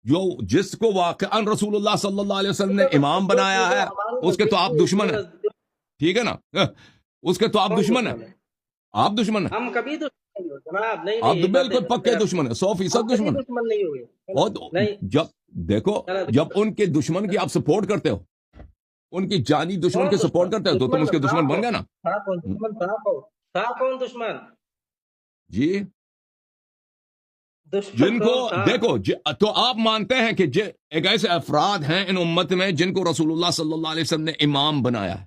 جو جس کو واقعاً رسول اللہ صلی اللہ علیہ وسلم نے امام بنایا ہے اس کے تو آپ دشمن ہیں. ٹھیک ہے نا؟ اس کے تو آپ دشمن ہیں. آپ دشمن ہیں. ہم کبھی دشمن نہیں ہوئے جناب. نہیں آپ نہیں، تو یہ باتیں بالکل پکے دشمن ہیں، 100% ہم کبھی دشمن ہیں. دشمن نہیں ہوئے. اور نہیں جب دیکھو جب ان کے دشمن کی آپ سپورٹ کرتے ہو، ان کی جانی دشمن کی سپورٹ کرتے ہو تو تم اس کے دشمن بن گئے نا. تھا کون دشمن؟ تھا کون دشمن؟ جی دشمن جن کو کون تھا؟ دیکھو تو آپ مانتے ہیں کہ ایک ایسے افراد ہیں ان امت میں جن کو رسول اللہ صلی اللہ علیہ وسلم نے امام بنایا ہے.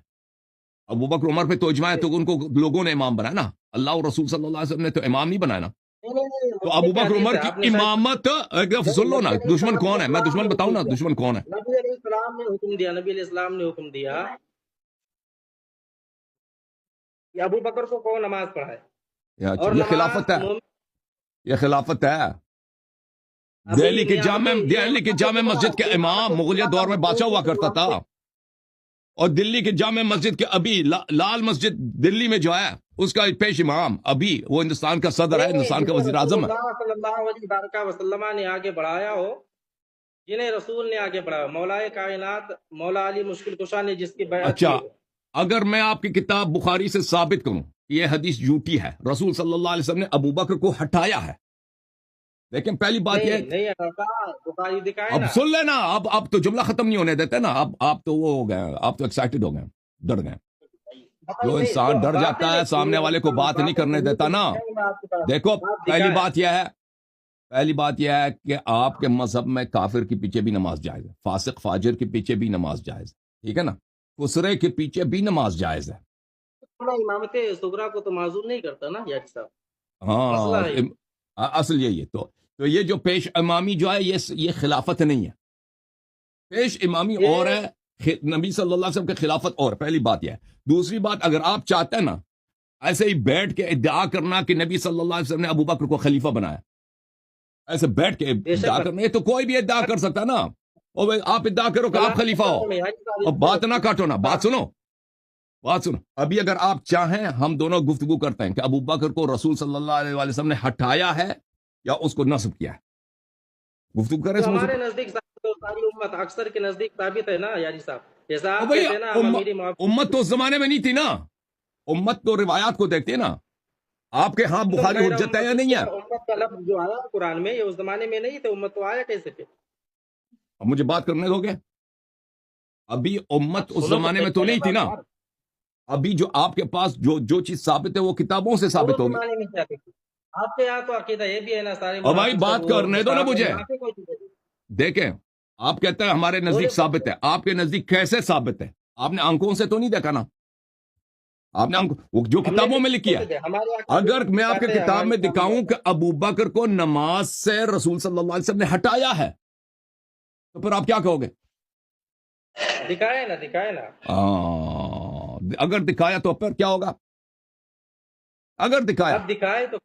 ابو بکر عمر پہ تو اجماع ہے تو ان کو لوگوں نے امام بنایا نا. اللہ اور رسول صلی اللہ علیہ وسلم نے تو امام نہیں بنایا نا. تو ابو بکر عمر کی امامت سن لو نا. دشمن کون ہے؟ میں دشمن بتاؤں نا دشمن کون ہے. نبی علیہ السلام نے حکم دیا، نبی علیہ السلام نے حکم دیا کہ ابو بکر کو کون نماز پڑھائے. اور یہ خلافت ہے، یہ خلافت ہے. دہلی کے جامع مسجد کے امام مغلیہ دور میں بادشاہ ہوا کرتا تھا. اور دلی کے جامع مسجد کے ابھی لال مسجد دلی میں جو ہے اس کا پیش امام ابھی وہ ہندوستان کا صدر ہے، ہندوستان کا وزیر اعظم ہے. صلی اللہ علیہ وسلم نے آگے بڑھایا ہو، جنہیں رسول نے آگے بڑھایا، مولا کائنات مولا علی مشکل کشا نے جس کی بیعت اچھا کی. اگر میں آپ کی کتاب بخاری سے ثابت کروں یہ حدیث جھوٹی ہے، رسول صلی اللہ علیہ وسلم نے ابو بکر کو ہٹایا ہے. لیکن پہلی بات یہ نہیں بخاری دکھائے اب نا. سن لینا، اب تو جملہ ختم نہیں ہونے دیتے نا. اب تو وہ ہو گئے، آپ تو ایکسائٹڈ ہو گئے، ڈر گئے. جو انسان ڈر جاتا ہے سامنے والے کو بات نہیں کرنے دیتا نا. دیکھو پہلی بات یہ ہے کہ آپ کے مذہب میں کافر کے پیچھے بھی نماز جائز ہے، فاسق فاجر کے پیچھے بھی نماز جائز ہے. ٹھیک ہے نا؟ کسرے کے پیچھے بھی نماز جائز ہے. امامت صغرا کو تو معذور نہیں کرتا نا یار صاحب. ہاں اصل یہی ہے. تو یہ جو پیش امامی جو ہے یہ خلافت نہیں ہے. پیش امامی اور ہے، نبی صلی اللہ علیہ وسلم کے خلافت اور. پہلی بات یہ ہے. دوسری بات، اگر آپ چاہتے ہیں نا ایسے ہی بیٹھ کے ادعا کرنا کہ نبی صلی اللہ علیہ وسلم نے ابو بکر کو خلیفہ بنایا، ایسے بیٹھ کے ادعا کرنا، یہ تو کوئی بھی ادعا کر سکتا ہے نا. اور آپ ادعا کرو کہ آپ خلیفہ ہو اور بات نہ کاٹو نا. بات سنو. ابھی اگر آپ چاہیں ہم دونوں گفتگو کرتے ہیں کہ ابو بکر کو رسول صلی اللہ علیہ وسلم نے ہٹایا ہے یا اس کو نصب کیا ہے. گفتگو کریں. ہمارے نزدیک ساری امت اکثر کے نزدیک ثابت ہے نا یاری صاحب. جیسا آپ بھئی کہتے ہیں نا امت تو اس زمانے میں نہیں تھی نا. امت تو روایات کو دیکھتے ہیں نا. آپ کے ہاں بخاری حجت ہے یا نہیں ہے؟ امت کا لفظ جو آیا قرآن میں یہ اس زمانے میں نہیں تھے. امت تو آیا کیسے پہ؟ اب مجھے بات کرنے دو گے. ابھی امت اس زمانے میں تو نہیں تھی نا. ابھی جو آپ کے پاس جو چیز ثابت ہے وہ کتابوں سے ثابت ہوگی. آپ کے یہاں تو عقیدہ یہ بھی ہے نا سارے. اب بھائی بات کرنے دو نا مجھے. دیکھیں آپ کہتے ہیں ہمارے نزدیک ثابت ہے. آپ کے نزدیک کیسے ثابت ہے؟ آپ نے آنکھوں سے تو نہیں دیکھا نا. آپ نے جو کتابوں میں لکھی ہے. اگر میں آپ کے کتاب میں دکھاؤں کہ ابو بکر کو نماز سے رسول صلی اللہ علیہ وسلم نے ہٹایا ہے تو پھر آپ کیا کہو گے؟ دکھائے نا. اگر دکھایا تو پھر کیا ہوگا؟ اگر دکھایا اب دکھائے تو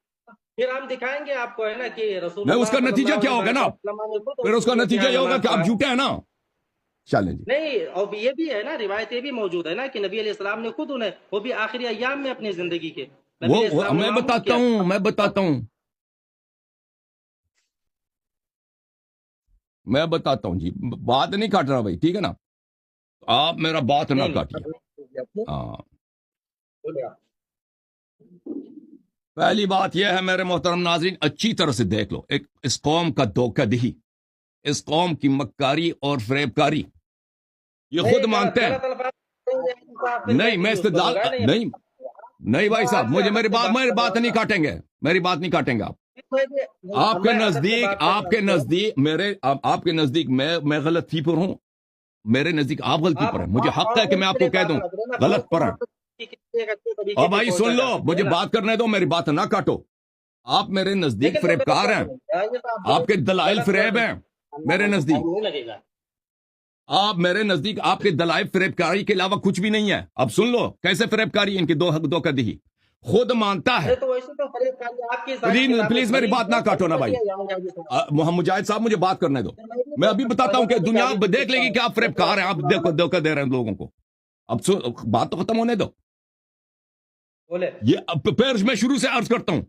پھر ہم دکھائیں گے آپ کو ہے نا کہ رسول نہیں. اس کا نتیجہ کیا ہوگا نا؟ پھر اس کا نتیجہ یہ ہوگا کہ آپ جھوٹے ہیں نا. چلیں جی. نہیں اور یہ بھی ہے نا، روایت یہ بھی موجود ہے نا کہ نبی علیہ السلام نے خود انہیں، وہ بھی آخری ایام میں اپنی زندگی کے میں بتاتا ہوں جی. بات نہیں کاٹ رہا بھائی، ٹھیک ہے نا؟ آپ میرا بات نہ کاٹیے. پہلی بات یہ ہے میرے محترم ناظرین، اچھی طرح سے دیکھ لو. اس قوم کا دھوکہ دہی، اس قوم کی مکاری اور فریب کاری یہ خود مانتے ہیں. نہیں میں استدلال نہیں بھائی صاحب، مجھے میری بات نہیں کاٹیں گے. میری بات نہیں کاٹیں گے آپ. آپ کے نزدیک میں غلط فی پر ہوں. میرے نزدیک آپ غلطی پر ہیں. مجھے حق ہے کہ میں آپ کو کہہ دوں غلط پر ہیں. اور بھائی سن لو، مجھے بات کرنے دو، میری بات نہ کاٹو. آپ میرے نزدیک فریب کار ہیں. آپ کے دلائل فریب ہیں میرے نزدیک. آپ میرے نزدیک آپ کے دلائل فریب کاری کے علاوہ کچھ بھی نہیں ہے. اب سن لو کیسے فریب کاری ان کی دھوکہ دہی. خود مانتا ہے. پلیز میری بات نہ کاٹو نا بھائی. محمد مجاہد صاحب مجھے بات کرنے دو. میں ابھی بتاتا ہوں کہ دنیا دیکھ لے گی کہ آپ فریب کار ہیں. آپ دھوکہ دے رہے ہیں لوگوں کو. اب بات تو ختم ہونے دو. یہ پھر میں شروع سے عرض کرتا ہوں،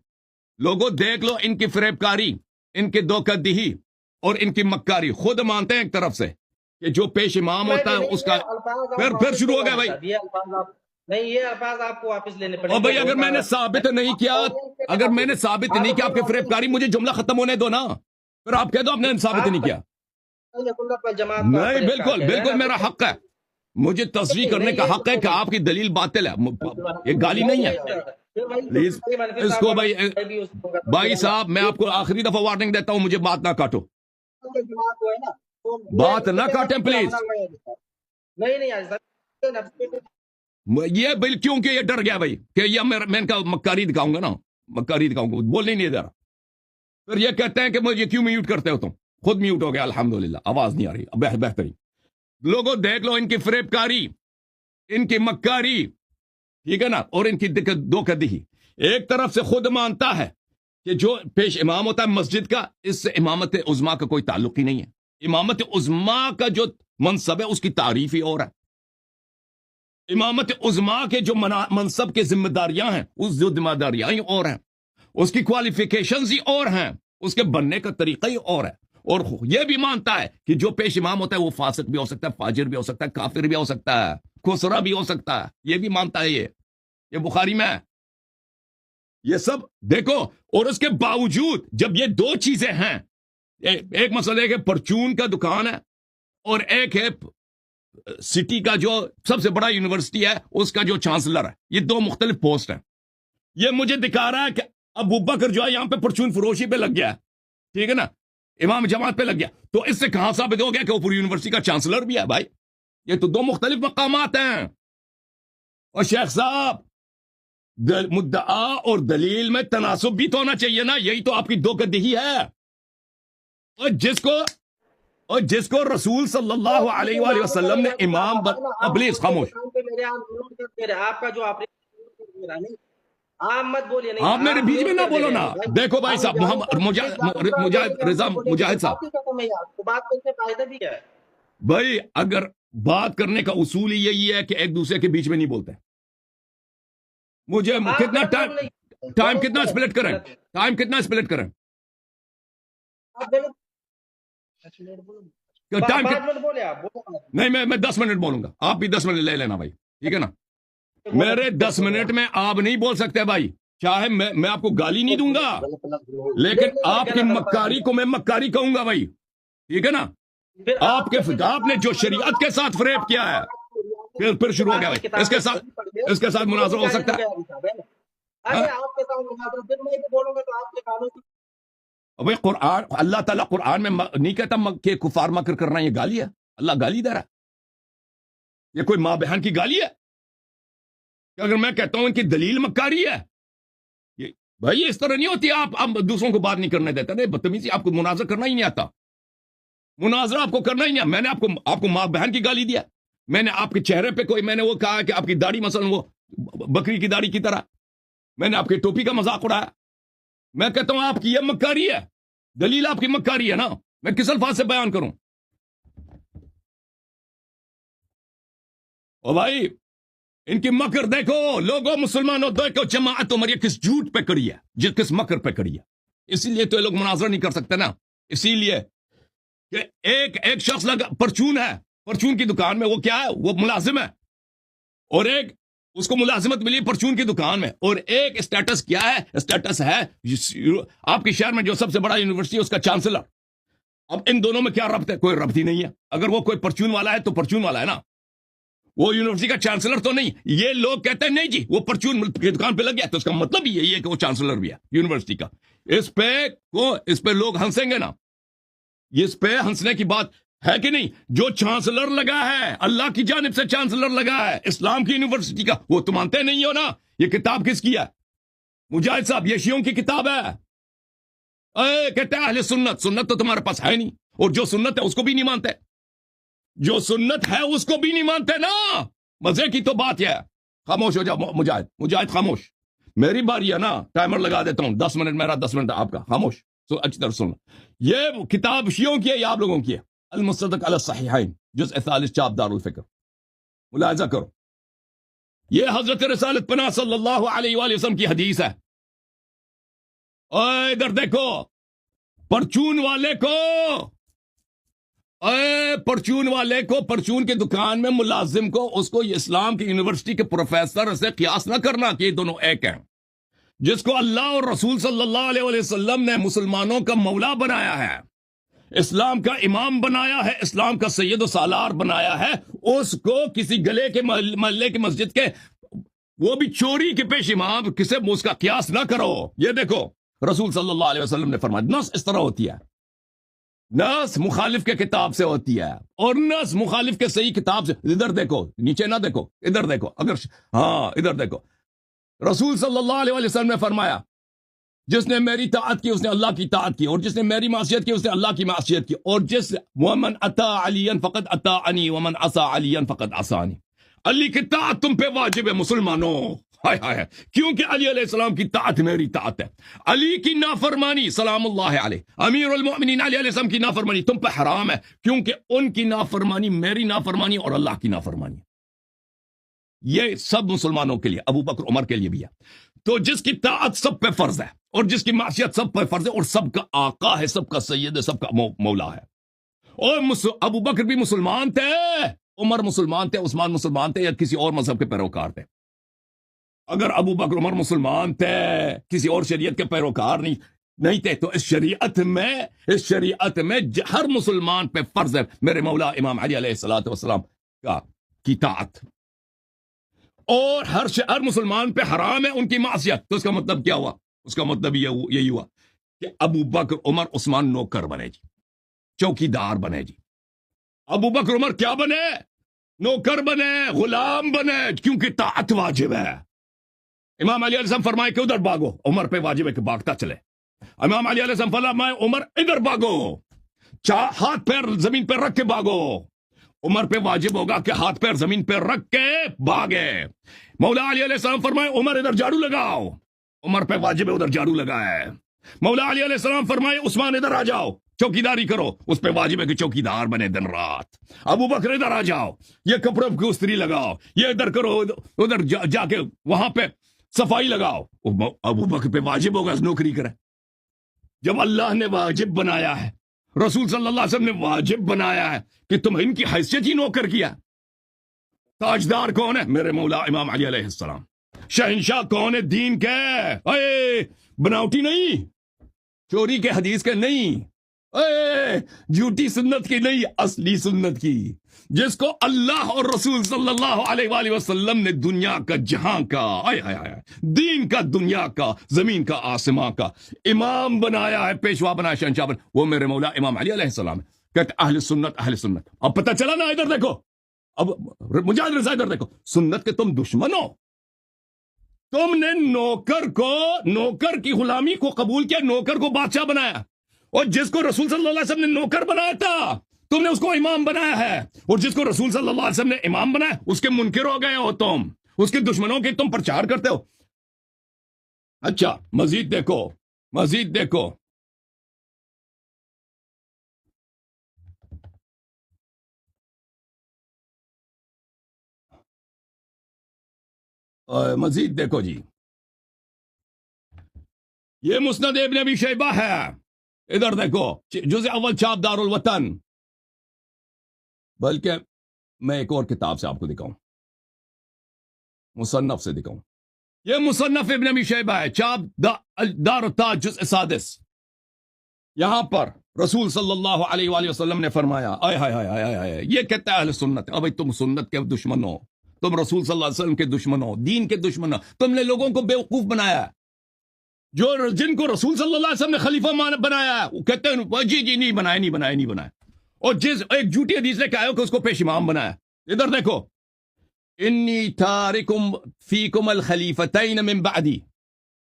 لوگوں دیکھ لو ان کی فریب کاری، ان کے دھوکہ دہی اور ان کی مکاری خود مانتے ہیں ایک طرف سے کہ جو پیش امام ہوتا ہے اس کا پھر شروع ہو گیا بھائی. نہیں یہ الفاظ آپ کو واپس لینے پڑیں اور بھائی اگر میں نے ثابت نہیں کیا کہ آپ کے فریب کاری, مجھے جملہ ختم ہونے دو نا, پھر آپ کہہ دو آپ نے ثابت نہیں کیا. نہیں بالکل میرا حق ہے, مجھے تصریح کرنے کا حق ہے کہ آپ کی دلیل باطل ہے, یہ گالی نہیں ہے. پلیز اس کو بھائی صاحب میں آپ کو آخری دفعہ وارننگ دیتا ہوں, مجھے بات نہ کاٹو, بات نہ کاٹیں پلیز. یہ بل کیونکہ یہ ڈر گیا بھائی کہ یہ میں ان کا مکاری دکھاؤں گا نا, مکاری دکھاؤں گا, بولنے نہیں دے رہا. پھر یہ کہتے ہیں کہ مجھے کیوں میوٹ کرتے ہو تم, خود میوٹ ہو گیا الحمدللہ, آواز نہیں آ رہی, بہترین. لوگوں دیکھ لو ان کی فریب کاری, ان کی مکاری, ٹھیک ہے نا, اور ان کی دھوکہ دہی. ایک طرف سے خود مانتا ہے کہ جو پیش امام ہوتا ہے مسجد کا, اس سے امامت عظما کا کوئی تعلق ہی نہیں ہے. امامت عظما کا جو منصب ہے اس کی تعریف ہی اور ہے. امامت عظما کے جو منصب کے ذمہ داریاں ہیں, اس ذمہ داریاں ہی اور ہیں, اس کی کوالیفیکیشنز ہی اور ہیں, اس کے بننے کا طریقہ ہی اور ہے. اور یہ بھی مانتا ہے کہ جو پیش امام ہوتا ہے وہ فاسق بھی ہو سکتا ہے, فاجر بھی ہو سکتا ہے, کافر بھی ہو سکتا ہے, خسرا بھی ہو سکتا ہے. یہ بھی مانتا ہے, یہ بخاری میں ہے. یہ سب دیکھو, اور اس کے باوجود جب یہ دو چیزیں ہیں, ایک مسئلہ ہے کہ پرچون کا دکان ہے, اور ایک ہے سٹی کا جو سب سے بڑا یونیورسٹی ہے اس کا جو چانسلر ہے, یہ دو مختلف پوسٹ ہیں. یہ مجھے دکھا رہا ہے کہ ابو بکر جو ہے یہاں پہ پرچون فروشی پہ لگ گیا ہے, ٹھیک ہے نا, امام جماعت پہ لگ گیا. تو اس سے کہاں ثابت ہو گیا کہ وہ پوری یونیورسٹی کا چانسلر بھی ہے؟ بھائی یہ تو دو مختلف مقامات ہیں. اور شیخ صاحب مدعا اور دلیل میں تناسب بھی تو ہونا چاہیے نا, یہی تو آپ کی دھوکہ دہی ہے. اور جس کو رسول صلی اللہ علیہ وآلہ وسلم نے امام پلیز خاموش, آپ کا جو آپ مت بولیے, آپ میرے بیچ میں نہ بولو نا. دیکھو بھائی صاحب, مجاہد صاحب, بات کرنے فائدہ بھی ہے بھائی, اگر بات کرنے کا اصول ہی یہی ہے کہ ایک دوسرے کے بیچ میں نہیں بولتے. مجھے کتنا ٹائم کتنا اسپلٹ کریں, نہیں میں 10 منٹ بولوں گا, آپ بھی 10 منٹ لے لینا بھائی, ٹھیک ہے نا. میرے 10 منٹ میں آپ نہیں بول سکتے بھائی, چاہے میں آپ کو گالی نہیں دوں گا, لیکن آپ کی مکاری کو میں مکاری کہوں گا بھائی, ٹھیک ہے نا. آپ نے جو شریعت کے ساتھ فریب کیا ہے, پھر شروع ہو گیا بھائی. اس کے ساتھ مناظرہ ہو سکتا ہے. بھائی قرآن, اللہ تعالیٰ قرآن میں نہیں کہتا کہ کفار مکر کرنا یہ گالی ہے. اللہ گالی دے رہا ہے, یہ کوئی ماں بہن کی گالی ہے کہ اگر میں کہتا ہوں ان کی دلیل مکاری ہے؟ بھائی اس طرح نہیں ہوتی, آپ دوسروں کو بات نہیں کرنے دیتے. نہیں بدتمیزی, آپ کو مناظرہ کرنا ہی نہیں آتا, مناظرہ آپ کو کرنا ہی نہیں. میں نے آپ کو ماں بہن کی گالی دیا, میں نے آپ کے چہرے پہ میں نے وہ کہا کہ آپ کی داڑھی مثلا وہ بکری کی داڑھی کی طرح, میں نے آپ کی ٹوپی کا مذاق اڑایا. میں کہتا ہوں آپ کی یہ مکاری ہے, دلیل آپ کی مکاری ہے نا, میں کس الفاظ سے بیان کروں؟ او بھائی ان کی مکر دیکھو, لوگوں مسلمانوں دیکھو, جماعت عمریہ کس جھوٹ پہ کڑی ہے, کس مکر پہ کڑی ہے. اسی لیے تو یہ لوگ مناظرہ نہیں کر سکتے نا, اسی لیے کہ ایک شخص لگا پرچون ہے, پرچون کی دکان میں وہ کیا ہے, وہ ملازم ہے, اور ایک اس کو ملازمت ملی پرچون کی دکان میں, اور ایک اسٹیٹس کیا ہے, اسٹیٹس ہے آپ کے شہر میں جو سب سے بڑا یونیورسٹی ہے اس کا چانسلر. اب ان دونوں میں کیا ربط ہے؟ کوئی ربط ہی نہیں ہے. اگر وہ کوئی پرچون والا ہے تو پرچون والا ہے نا, وہ یونیورسٹی کا چانسلر تو نہیں. یہ لوگ کہتے ہیں نہیں جی وہ پرچون کی دکان پہ لگ گیا, تو اس کا مطلب ہی یہی ہے کہ وہ چانسلر بھی ہے یونیورسٹی کا. اس پہ لوگ ہنسیں گے نا, اس پہ ہنسنے کی بات ہے کہ نہیں. جو چانسلر لگا ہے, اللہ کی جانب سے چانسلر لگا ہے اسلام کی یونیورسٹی کا, وہ تو مانتے نہیں ہو نا. یہ کتاب کس کی ہے مجاہد صاحب؟ یہ شیعوں کی کتاب ہے. کہتے ہیں اہل سنت, سنت تو تمہارے پاس ہے نہیں, اور جو سنت ہے اس کو بھی نہیں مانتے, جو سنت ہے اس کو بھی نہیں مانتے نا. مزے کی تو بات یہ ہے. خاموش ہو جاؤ مجاہد خاموش, میری باری ہے نا, ٹائمر لگا دیتا ہوں, 10 منٹ میرا, 10 منٹ آپ کا. خاموش, اچھی طرح سنو. یہ کتاب شیعوں کی ہے یا آپ لوگوں کی ہے؟ المصدق علی الصحیحین جزء 40 چاپ دار الفکر, ملاحظہ کرو. یہ حضرت رسالت پناہ صلی اللہ علیہ وآلہ وسلم کی حدیث ہے. ادھر دیکھو, پرچون والے کو اے پرچون والے کو، پرچون کے دکان میں ملازم کو، اس کو اسلام کی یونیورسٹی کے پروفیسر سے قیاس نہ کرنا کہ یہ دونوں ایک ہیں. جس کو اللہ اور رسول صلی اللہ علیہ وسلم نے مسلمانوں کا مولا بنایا ہے، اسلام کا امام بنایا ہے، اسلام کا سید و سالار بنایا ہے، اس کو کسی گلے کے محلے کی مسجد کے وہ بھی چوری کے پیش امام کسے اس کا قیاس نہ کرو. یہ دیکھو رسول صلی اللہ علیہ وسلم نے فرمایا نص اس طرح ہوتی ہے، نص مخالف کے کتاب سے ہوتی ہے اور نص مخالف کے صحیح کتاب سے. ادھر دیکھو، نیچے نہ دیکھو، ادھر دیکھو. ہاں ادھر دیکھو. رسول صلی اللہ علیہ وسلم نے فرمایا جس نے میری طاعت کی اس نے اللہ کی طاعت کی، اور جس نے میری معصیت کی اس نے اللہ کی معصیت کی، اور ومن اطاع علیا فقد اطاعنی ومن عصى علیا فقد عصانی. علی کی طاعت تم پہ واجب ہے مسلمانوں. ہائے ہائے، کیونکہ علی علیہ السلام کی طاعت میری طاعت ہے. علی کی نافرمانی سلام اللہ علیہ، امیر المؤمنین علی علیہ السلام کی نافرمانی تم پہ حرام ہے، کیونکہ ان کی نافرمانی میری نافرمانی اور اللہ کی نافرمانی. یہ سب مسلمانوں کے لیے، ابو بکر عمر کے لیے بھی ہے. تو جس کی طاعت سب پہ فرض ہے اور جس کی معصیت سب پہ فرض ہے، اور سب کا آقا ہے، سب کا سید ہے، سب کا مولا ہے. اور ابو بکر بھی مسلمان تھے، عمر مسلمان تھے، عثمان مسلمان تھے، یا کسی اور مذہب کے پیروکار تھے. اگر ابو بکر عمر مسلمان تھے، کسی اور شریعت کے پیروکار نہیں تھے، تو اس شریعت میں ہر مسلمان پہ فرض ہے میرے مولا امام علی علیہ الصلوۃ والسلام کی طاعت، اور ہر مسلمان پہ حرام ہے ان کی معصیت. تو اس کا مطلب کیا ہوا؟ اس کا مطلب یہی ہوا کہ ابو بکر عمر عثمان نوکر بنے جی، چوکی دار بنے جی. ابو بکر عمر کیا بنے؟ نوکر بنے، غلام بنے، کیونکہ طاعت واجب ہے. امام علی علیہ السلام فرمائے کہ ادھر بھاگو، عمر پہ واجب ہے کہ بھاگتا چلے. امام علی علیہ السلام فرمائے عمر ادھر بھاگو، ہاتھ پیر زمین پہ رکھ کے بھاگو. عمر پہ واجب ہوگا کہ ہاتھ پیر زمین پہ رکھ کے بھاگے. مولا علی علیہ السلام فرمائے عمر ادھر جھاڑو لگاؤ، عمر پہ واجب ہے ادھر جھاڑو لگائے. مولا علی علیہ السلام فرمائے عثمان ادھر آ جاؤ، چوکیداری کرو، اس پہ واجب ہے کہ چوکیدار بنے دن رات. ابو بکر ادھر آ جاؤ، یہ کپڑوں کی استری لگاؤ، یہ ادھر کرو، ادھر جا کے وہاں پہ صفائی لگاؤ. ابو بکر پہ واجب ہوگا نوکری کرے. جب اللہ نے واجب بنایا ہے، رسول صلی اللہ علیہ وسلم نے واجب بنایا ہے کہ تم ان کی حیثیت ہی نوکر کیا. تاجدار کون ہے؟ میرے مولا امام علی علیہ السلام. شہنشاہ کون ہے دین کے؟ اے بناوٹی نہیں، چوری کے حدیث کے نہیں، اے جھوٹی سنت کی نہیں، اصلی سنت کی، جس کو اللہ اور رسول صلی اللہ علیہ وآلہ وسلم نے دنیا کا جہاں کا دین کا دنیا کا زمین کا آسمان کا امام بنایا ہے، پیشوا بنایا، شہنشاہ بنایا، وہ میرے مولا امام علی علیہ السلام ہے. کہتے اہل سنت، اہل سنت. اب پتہ چلا نا؟ ادھر دیکھو، اب مجاہد رضا ادھر دیکھو، سنت کے تم دشمن ہو. تم نے نوکر کی غلامی کو قبول کیا، نوکر کو بادشاہ بنایا، اور جس کو رسول صلی اللہ علیہ وسلم نے نوکر بنایا تھا تم نے اس کو امام بنایا ہے، اور جس کو رسول صلی اللہ علیہ وسلم نے امام بنایا اس کے منکر ہو گئے ہو، تم اس کے دشمنوں کے تم پرچار کرتے ہو. اچھا مزید دیکھو مزید دیکھو جی، یہ مسند ابن ابی شیبہ ہے. ادھر دیکھو، جزء اول چھاپ دار الوطن. بلکہ میں ایک اور کتاب سے آپ کو دکھاؤں، مصنف سے دکھاؤں. یہ مصنف ابن ابی شیبہ ہے، چھاپ دار التاج جزء سادس. یہاں پر رسول صلی اللہ علیہ وآلہ وسلم نے فرمایا، آئے ہائے ہائے ہائے ہائے، یہ کہتا ہے اہل سنت. اب تم سنت کے دشمن ہو، تم رسول صلی اللہ علیہ وسلم کے دشمن ہو، دین کے دشمن ہو. تم نے لوگوں کو بیوقوف بنایا ہے. جن کو رسول صلی اللہ علیہ وسلم نے خلیفہ بنایا ہے وہ کہتے ہیں جی نہیں بنایا. اور جس ایک جھوٹی حدیث لے کے آئے ہو کہ اس کو پیش امام بنایا. ادھر دیکھو، انی تارکم فیکم الخلیفتین من بعدی،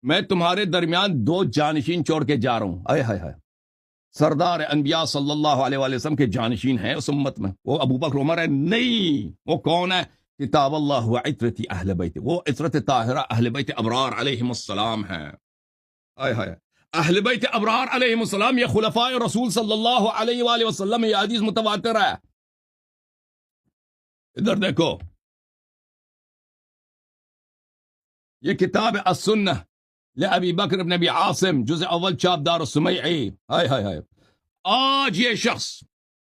میں تمہارے درمیان 2 جانشین چھوڑ کے جا رہا ہوں. آئے ہائے ہائے، سردار انبیاء صلی اللہ علیہ وآلہ وسلم کے جانشین ہیں اس امت میں. وہ ابو بکر عمر ہے؟ نہیں. وہ کون ہے؟ کتاب اللہ و عطرت اہل بیت، وہ عطرت طاہرہ اہل بیت ابرار علیہم السلام ہیں. آئے ہائے، اہل بیت ابرار علیہم السلام، یہ خلفاء رسول صلی اللہ علیہ وآلہ وسلم، یہ حدیث متواتر ہے. ادھر دیکھو، یہ کتاب السنہ لأبی بکر بن ابی عاصم، جزء اول چھاپ دار السمیعی. ہائے ہائے ہائے، آج یہ شخص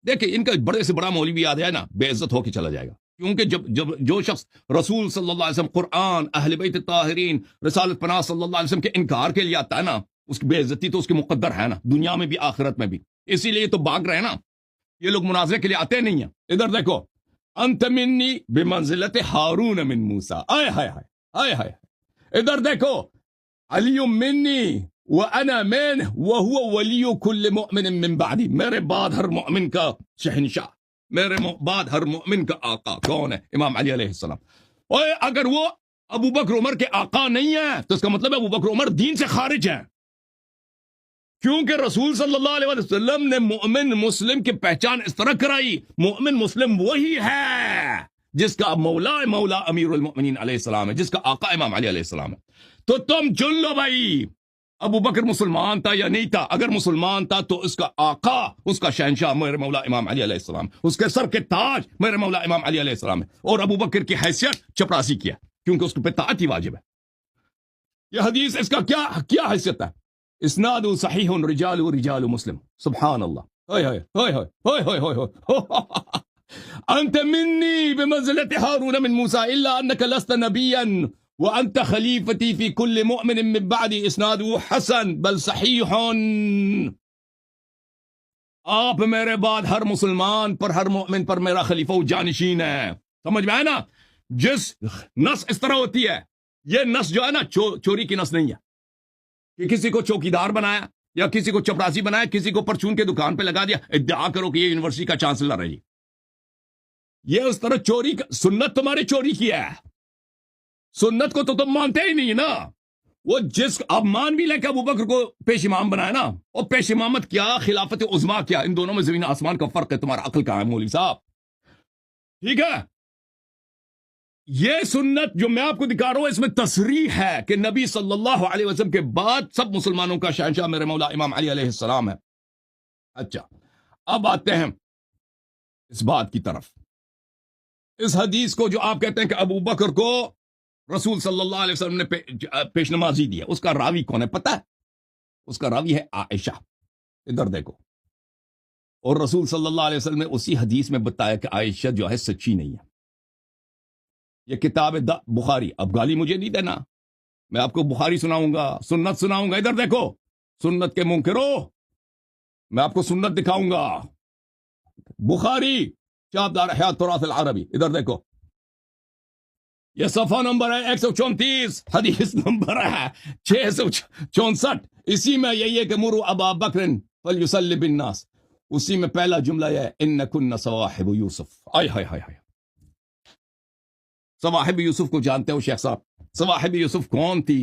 دیکھیں ان کا بڑے سے بڑا مولوی یاد ہے نا، بے عزت ہو کے چلا جائے گا، کیونکہ جب جو شخص رسول صلی اللہ علیہ وسلم، قرآن، اہل بیت طاہرین، رسالت پناہ صلی اللہ علیہ وسلم کے انکار کے لیے آتا ہے نا، اس کی بے عزتی تو اس کی مقدر ہے نا، دنیا میں بھی آخرت میں بھی. اسی لیے تو بھاگ رہے ہیں نا، یہ لوگ مناظرے کے لیے آتے نہیں ہیں. ادھر دیکھو، انت منی بمنزلت ہارون من موسیٰ، آئے ہائے ہائے ہائے ہائے. ادھر دیکھو، علی منی وانا منہ وهو ولی کل مؤمن من بعدی، میرے بعد ہر مؤمن کا شہنشاہ، میرے بعد ہر مؤمن کا آقا کون ہے؟ امام علی علیہ السلام. اور اگر وہ ابو بکر عمر کے آقا نہیں ہے تو اس کا مطلب ہے ابو بکر عمر دین سے خارج ہے، کیونکہ رسول صلی اللہ علیہ وسلم نے مؤمن مسلم کی پہچان اس طرح کرائی. مؤمن مسلم وہی ہے جس کا مولا امیر المؤمنین علیہ السلام ہے، جس کا آقا امام علی علیہ السلام ہے. تو تم چن لو بھائی، ابو بکر مسلمان تھا یا نہیں تھا؟ اگر مسلمان تھا تو اس کا آقا، اس کا شہنشاہ میرے مولا امام علی علیہ السلام، اس کے سر کے تاج میرے مولا امام علی علیہ السلام ہے. اور ابو بکر کی حیثیت چپراسی کیا، کیونکہ اس پہ طاعت ہی واجب ہے. یہ حدیث اس کا کیا حیثیت ہے؟ اسناد صحیح رجال مسلم. سبحان اللہ. ہوئے ہوئے ہوئے ہوئے ہوئے ہوئے ہوئے. انت منی بمنزلت ہارون من موسیٰ الا انک لست نبیا وانت خلیفتی فی کل مؤمن من بعدی. اسناد حسن بل صحیح. آپ میرے بعد ہر مسلمان پر، ہر مؤمن پر میرا خلیفہ و جانشین ہے. سمجھ میں آئے نا؟ جس نس اس طرح ہوتی ہے، یہ نس جو ہے نا چوری کی نس نہیں ہے کہ کسی کو چوکیدار بنایا یا کسی کو چپراسی بنایا، کسی کو پرچون کے دکان پہ لگا دیا، ادعا کرو کہ یہ یونیورسٹی کا چانسلر ہے. یہ اس طرح چوری کا، سنت تمہاری چوری کیا ہے، سنت کو تو تم مانتے ہی نہیں نا. وہ جس اب مان بھی لے کہ ابو بکر کو پیش امام بنایا نا، اور پیش امامت کیا، خلافت عظما کیا، ان دونوں میں زمین آسمان کا فرق ہے. تمہارا عقل کہاں ہے مولوی صاحب؟ ٹھیک ہے، یہ سنت جو میں آپ کو دکھا رہا ہوں، اس میں تصریح ہے کہ نبی صلی اللہ علیہ وسلم کے بعد سب مسلمانوں کا شہنشاہ میرے مولا امام علی علیہ السلام ہے. اچھا، اب آتے ہیں اس بات کی طرف. اس حدیث کو جو آپ کہتے ہیں کہ ابو بکر کو رسول صلی اللہ علیہ وسلم نے پیش نمازی دیا، اس کا راوی کون ہے پتہ ہے؟ اس کا راوی ہے عائشہ. ادھر دیکھو، اور رسول صلی اللہ علیہ وسلم نے اسی حدیث میں بتایا کہ عائشہ جو ہے سچی نہیں ہے. یہ کتاب بخاری. اب گالی مجھے نہیں دینا، میں آپ کو بخاری سناؤں گا، سنت سناؤں گا. ادھر دیکھو، سنت کے منکرو، میں آپ کو سنت دکھاؤں گا. بخاری چابدار حیات تراث العربی. ادھر دیکھو، یہ صفحہ نمبر ہے 134، حدیث نمبر ہے 664. اسی میں یہی ہے کہ مرو ابا بکر فلیصلی بالناس. اسی میں پہلا جملہ ہے انکن صواحب یوسف. آئے ہائے ہائے ہائے. صواحب یوسف کو جانتے ہو شیخ صاحب؟ صواحب یوسف کون تھی؟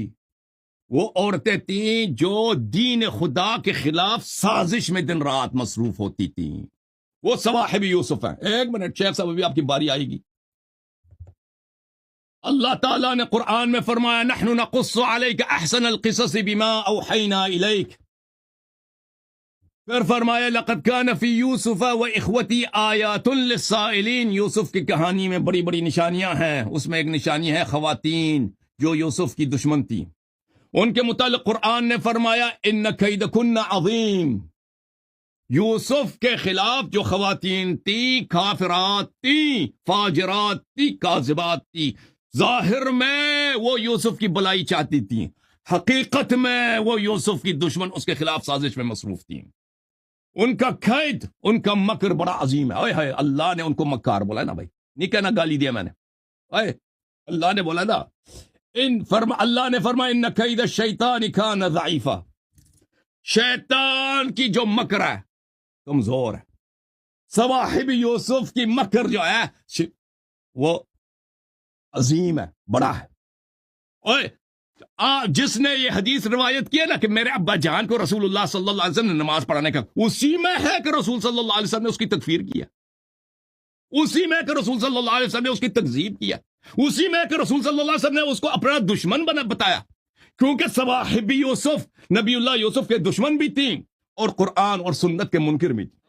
وہ عورتیں تھیں جو دین خدا کے خلاف سازش میں دن رات مصروف ہوتی تھیں. وہ صواحب یوسف ہیں. ایک منٹ شیخ صاحب، ابھی آپ کی باری آئے گی. اللہ تعالیٰ نے قرآن میں فرمایا نحن نقص علیک احسن القصص بما اوحینا الیک. پھر فرمایا لقد کان فی یوسف و اخوتی آیات للسائلین. یوسف کی کہانی میں بڑی بڑی نشانیاں ہیں. اس میں ایک نشانی ہے خواتین جو یوسف کی دشمن تھی. ان کے متعلق قرآن نے فرمایا ان کیدکن عظیم. یوسف کے خلاف جو خواتین تھی، کافرات تھی، فاجرات تھی، کاذبات تھی. ظاہر میں وہ یوسف کی بلائی چاہتی تھی، حقیقت میں وہ یوسف کی دشمن، اس کے خلاف سازش میں مصروف تھی. ان کا قید، ان کا مکر بڑا عظیم ہے. اوئے ہائے، اللہ نے ان کو مکار بولا نا بھائی، نہیں کہنا گالی دیا میں نے. اوئے اللہ نے بولا نا، اللہ نے فرمایا ان کید الشیطان کان ضعیفا. شیطان کی جو مکر ہے کمزور ہے. صواحب یوسف کی مکر جو ہے وہ عظیم ہے، بڑا ہے. اوئے جس نے یہ حدیث روایت کیا نا کہ میرے ابا جان کو رسول اللہ صلی اللہ علیہ وسلم نے نماز پڑھانے کا، اسی میں ہے کہ رسول صلی اللہ علیہ وسلم نے اس کی تکفیر کیا. اسی میں کہ رسول صلی اللہ علیہ وسلم نے اس کی تکذیب کیا. اسی میں کہ رسول صلی اللہ علیہ وسلم نے اس کو اپنا دشمن بتایا. کیونکہ صواحب یوسف نبی اللہ یوسف کے دشمن بھی تھیں اور قرآن اور سنت کے منکر بھی تھیں.